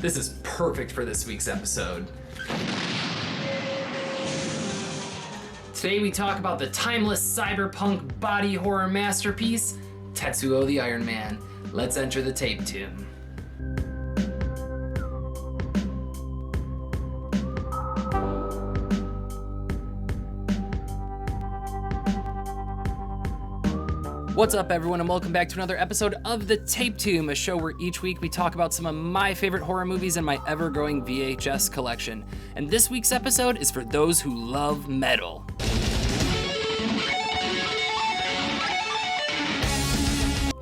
This is perfect for this week's episode. Today we talk about the timeless cyberpunk body horror masterpiece, Tetsuo the Iron Man. Let's enter the tape tomb. What's up, everyone, and welcome back to another episode of The Tape Tomb, a show where each week we talk about some of my favorite horror movies in my ever-growing VHS collection. And this week's episode is for those who love metal.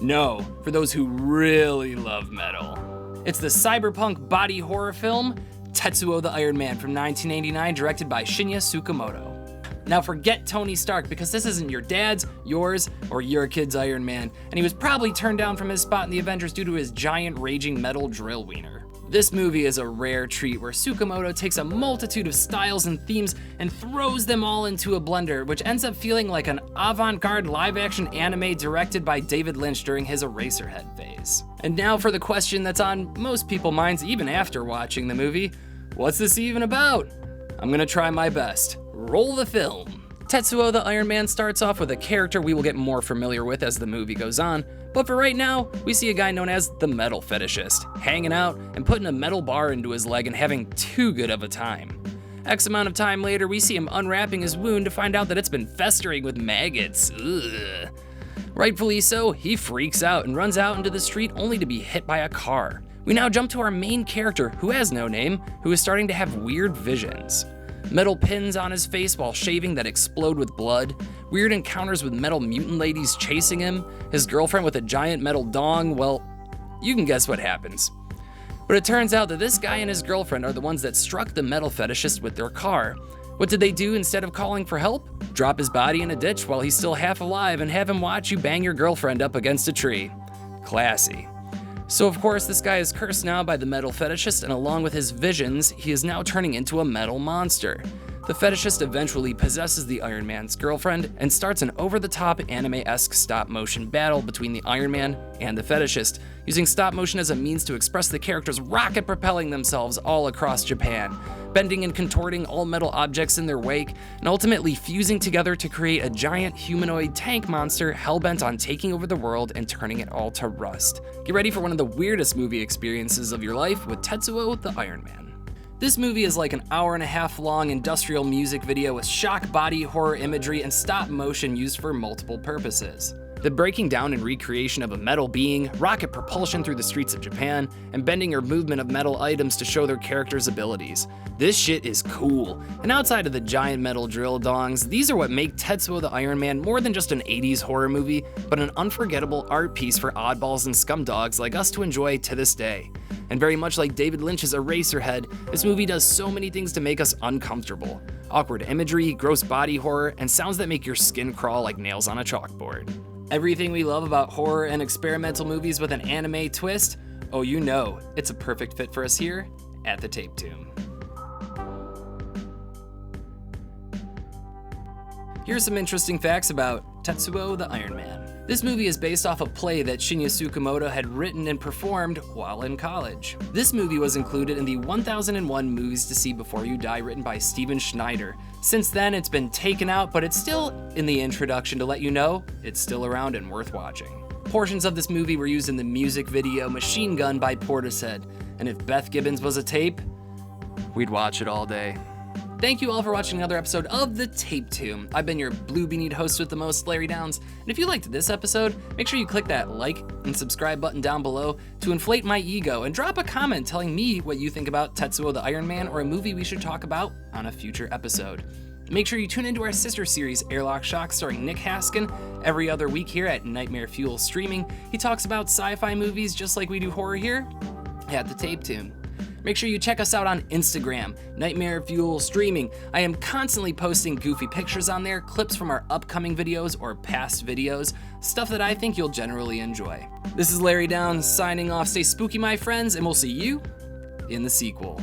No, for those who really love metal. It's the cyberpunk body horror film, Tetsuo the Iron Man from 1989, directed by Shin'ya Tsukamoto. Now forget Tony Stark, because this isn't your dad's, yours, or your kid's Iron Man, and he was probably turned down from his spot in the Avengers due to his giant raging metal drill wiener. This movie is a rare treat where Tsukamoto takes a multitude of styles and themes and throws them all into a blender, which ends up feeling like an avant-garde live-action anime directed by David Lynch during his Eraserhead phase. And now for the question that's on most people's minds even after watching the movie: what's this even about? I'm gonna try my best. Roll the film. Tetsuo the Iron Man starts off with a character we will get more familiar with as the movie goes on, but for right now, we see a guy known as the Metal Fetishist, hanging out and putting a metal bar into his leg and having too good of a time. X amount of time later, we see him unwrapping his wound to find out that it's been festering with maggots. Ugh. Rightfully so, he freaks out and runs out into the street only to be hit by a car. We now jump to our main character, who has no name, who is starting to have weird visions. Metal pins on his face while shaving that explode with blood, weird encounters with metal mutant ladies chasing him, his girlfriend with a giant metal dong. Well, you can guess what happens. But it turns out that this guy and his girlfriend are the ones that struck the Metal Fetishist with their car. What did they do instead of calling for help? Drop his body in a ditch while he's still half alive and have him watch you bang your girlfriend up against a tree. Classy. So of course, this guy is cursed now by the Metal Fetishist, and along with his visions, he is now turning into a metal monster. The Fetishist eventually possesses the Iron Man's girlfriend and starts an over-the-top anime-esque stop-motion battle between the Iron Man and the Fetishist, using stop-motion as a means to express the characters rocket-propelling themselves all across Japan, bending and contorting all metal objects in their wake, and ultimately fusing together to create a giant humanoid tank monster hell-bent on taking over the world and turning it all to rust. Get ready for one of the weirdest movie experiences of your life with Tetsuo the Iron Man. This movie is like an hour-and-a-half long industrial music video with shock body horror imagery and stop motion used for multiple purposes. The breaking down and recreation of a metal being, rocket propulsion through the streets of Japan, and bending or movement of metal items to show their characters' abilities. This shit is cool. And outside of the giant metal drill dongs, these are what make Tetsuo the Iron Man more than just an 80s horror movie, but an unforgettable art piece for oddballs and scumdogs like us to enjoy to this day. And very much like David Lynch's Eraserhead, this movie does so many things to make us uncomfortable. Awkward imagery, gross body horror, and sounds that make your skin crawl like nails on a chalkboard. Everything we love about horror and experimental movies with an anime twist, oh you know, it's a perfect fit for us here at the Tape Tomb. Here's some interesting facts about Tetsuo the Iron Man. This movie is based off a play that Shin'ya Tsukamoto had written and performed while in college. This movie was included in the 1001 Movies to See Before You Die written by Steven Schneider. Since then, it's been taken out, but it's still in the introduction to let you know it's still around and worth watching. Portions of this movie were used in the music video Machine Gun by Portishead, and if Beth Gibbons was a tape, we'd watch it all day. Thank you all for watching another episode of The Tape Tomb. I've been your blue-beanied host with the most, Larry Downs, and if you liked this episode, make sure you click that like and subscribe button down below to inflate my ego, and drop a comment telling me what you think about Tetsuo the Iron Man or a movie we should talk about on a future episode. Make sure you tune into our sister series, Airlock Shock, starring Nick Haskin, every other week here at Nightmare Fuel Streaming. He talks about sci-fi movies just like we do horror here at The Tape Tomb. Make sure you check us out on Instagram, Nightmare Fuel Streaming. I am constantly posting goofy pictures on there, clips from our upcoming videos or past videos, stuff that I think you'll generally enjoy. This is Larry Downs signing off. Stay spooky, my friends, and we'll see you in the sequel.